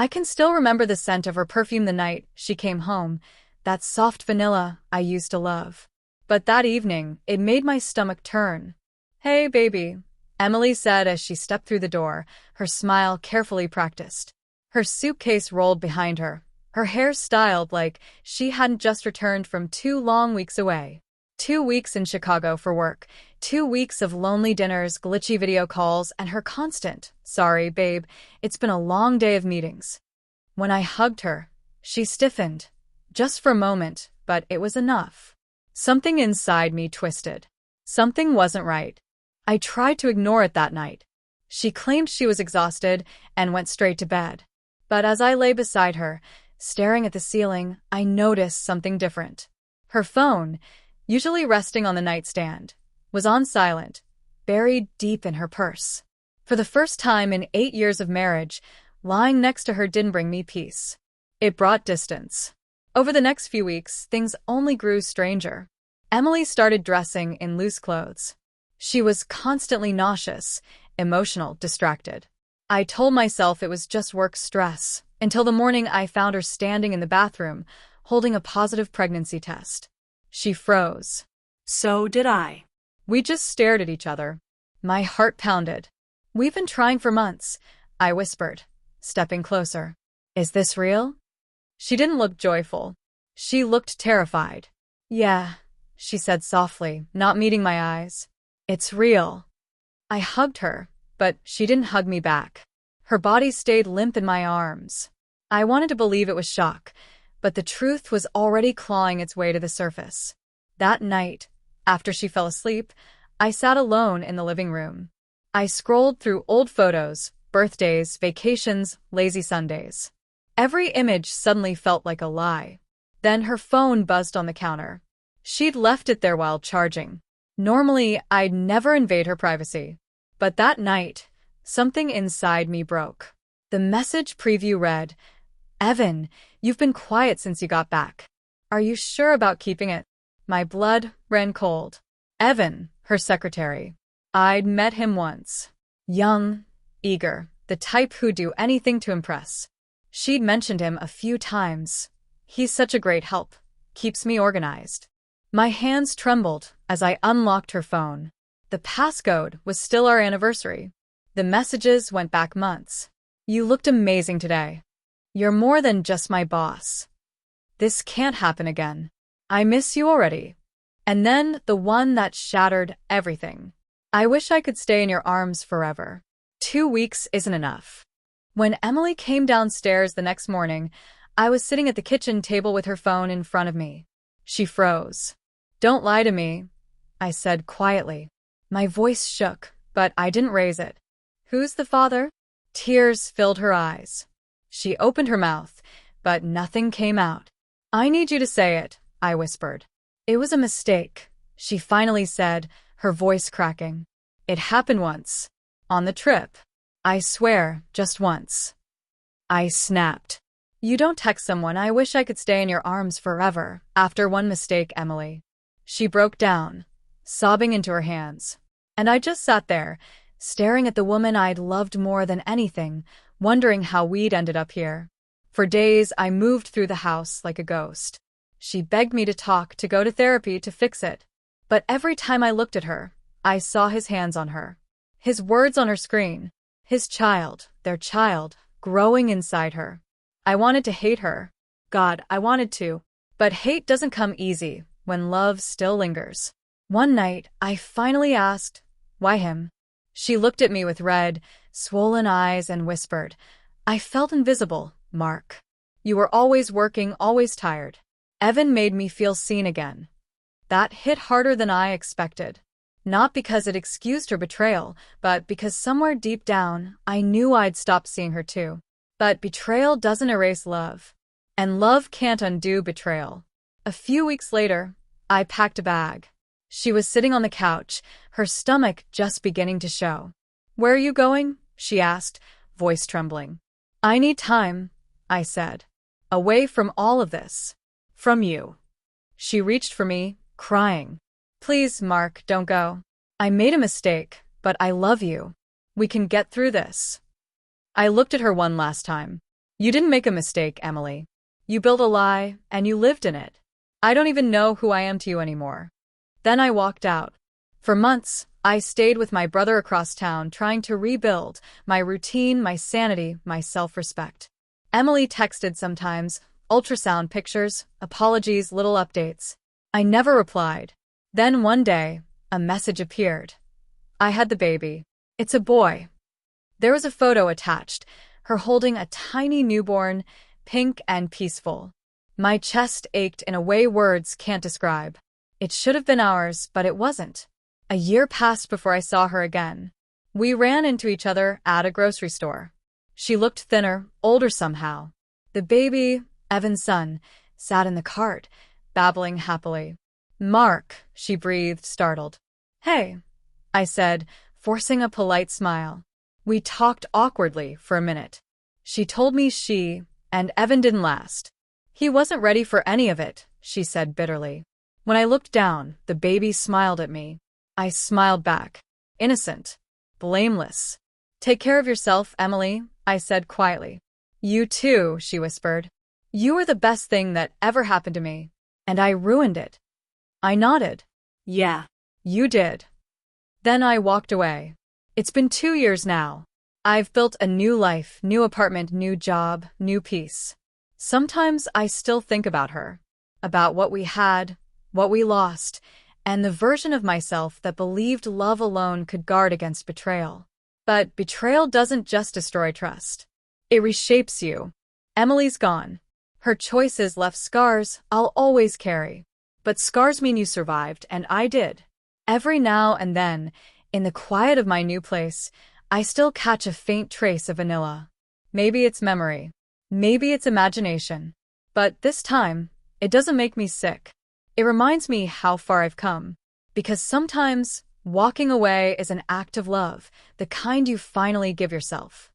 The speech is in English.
I can still remember the scent of her perfume the night she came home, that soft vanilla I used to love. But that evening, it made my stomach turn. "Hey, baby," Emily said as she stepped through the door, her smile carefully practiced. Her suitcase rolled behind her hair styled like she hadn't just returned from 2 long weeks away. 2 weeks in Chicago for work, 2 weeks of lonely dinners, glitchy video calls, and her constant, "Sorry, babe, it's been a long day of meetings." When I hugged her, she stiffened, just for a moment, but it was enough. Something inside me twisted. Something wasn't right. I tried to ignore it that night. She claimed she was exhausted and went straight to bed. But as I lay beside her, staring at the ceiling, I noticed something different. Her phone, usually resting on the nightstand, was on silent, buried deep in her purse. For the first time in 8 years of marriage, lying next to her didn't bring me peace. It brought distance. Over the next few weeks, things only grew stranger. Emily started dressing in loose clothes. She was constantly nauseous, emotional, distracted. I told myself it was just work stress, until the morning I found her standing in the bathroom, holding a positive pregnancy test. She froze. So did I. We just stared at each other. My heart pounded. "We've been trying for months," I whispered, stepping closer. "Is this real?" She didn't look joyful. She looked terrified. "Yeah," she said softly, not meeting my eyes. "It's real." I hugged her, but she didn't hug me back. Her body stayed limp in my arms. I wanted to believe it was shock, but the truth was already clawing its way to the surface. That night, after she fell asleep, I sat alone in the living room. I scrolled through old photos, birthdays, vacations, lazy Sundays. Every image suddenly felt like a lie. Then her phone buzzed on the counter. She'd left it there while charging. Normally, I'd never invade her privacy. But that night, something inside me broke. The message preview read, "Evan, you've been quiet since you got back. Are you sure about keeping it?" My blood ran cold. Evan, her secretary. I'd met him once. Young, eager, the type who'd do anything to impress. She'd mentioned him a few times. "He's such a great help. Keeps me organized." My hands trembled as I unlocked her phone. The passcode was still our anniversary. The messages went back months. "You looked amazing today. You're more than just my boss. This can't happen again. I miss you already." And then the one that shattered everything. "I wish I could stay in your arms forever. 2 weeks isn't enough." When Emily came downstairs the next morning, I was sitting at the kitchen table with her phone in front of me. She froze. "Don't lie to me," I said quietly. My voice shook, but I didn't raise it. "Who's the father?" Tears filled her eyes. She opened her mouth, but nothing came out. "I need you to say it," I whispered. "It was a mistake," she finally said, her voice cracking. "It happened once. On the trip. I swear, just once." I snapped. "You don't text someone, 'I wish I could stay in your arms forever,' after one mistake, Emily." She broke down, sobbing into her hands. And I just sat there, staring at the woman I'd loved more than anything, wondering how we'd ended up here. For days, I moved through the house like a ghost. She begged me to talk, to go to therapy, to fix it. But every time I looked at her, I saw his hands on her. His words on her screen. His child, their child, growing inside her. I wanted to hate her. God, I wanted to. But hate doesn't come easy when love still lingers. One night, I finally asked, "Why him?" She looked at me with red, swollen eyes and whispered, "I felt invisible, Mark. You were always working, always tired." Evan made me feel seen again. That hit harder than I expected. Not because it excused her betrayal, but because somewhere deep down, I knew I'd stopped seeing her too. But betrayal doesn't erase love. And love can't undo betrayal. A few weeks later, I packed a bag. She was sitting on the couch, her stomach just beginning to show. "Where are you going?" she asked, voice trembling. "I need time," I said. "Away from all of this. From you." She reached for me, crying. "Please, Mark, don't go. I made a mistake, but I love you. We can get through this." I looked at her one last time. You didn't make a mistake, Emily. You built a lie, and you lived in it. I don't even know who I am to you anymore. Then I walked out. For months, I stayed with my brother across town trying to rebuild my routine, my sanity, my self-respect. Emily texted sometimes, ultrasound pictures, apologies, little updates. I never replied. Then one day, a message appeared. I had the baby. It's a boy. There was a photo attached, her holding a tiny newborn, pink and peaceful. My chest ached in a way words can't describe. It should have been ours, but it wasn't. A year passed before I saw her again. We ran into each other at a grocery store. She looked thinner, older somehow. The baby, Evan's son, sat in the cart, babbling happily. Mark, she breathed, startled. Hey, I said, forcing a polite smile. We talked awkwardly for a minute. She told me she and Evan didn't last. He wasn't ready for any of it, she said bitterly. When I looked down, the baby smiled at me. I smiled back. Innocent. Blameless. Take care of yourself, Emily, I said quietly. You too, she whispered. You were the best thing that ever happened to me. And I ruined it. I nodded. Yeah, you did. Then I walked away. It's been 2 years now. I've built a new life, new apartment, new job, new peace. Sometimes I still think about her. About what we had, what we lost, and the version of myself that believed love alone could guard against betrayal. But betrayal doesn't just destroy trust. It reshapes you. Emily's gone. Her choices left scars I'll always carry. But scars mean you survived, and I did. Every now and then, in the quiet of my new place, I still catch a faint trace of vanilla. Maybe it's memory. Maybe it's imagination. But this time, it doesn't make me sick. It reminds me how far I've come. Because sometimes, walking away is an act of love, the kind you finally give yourself.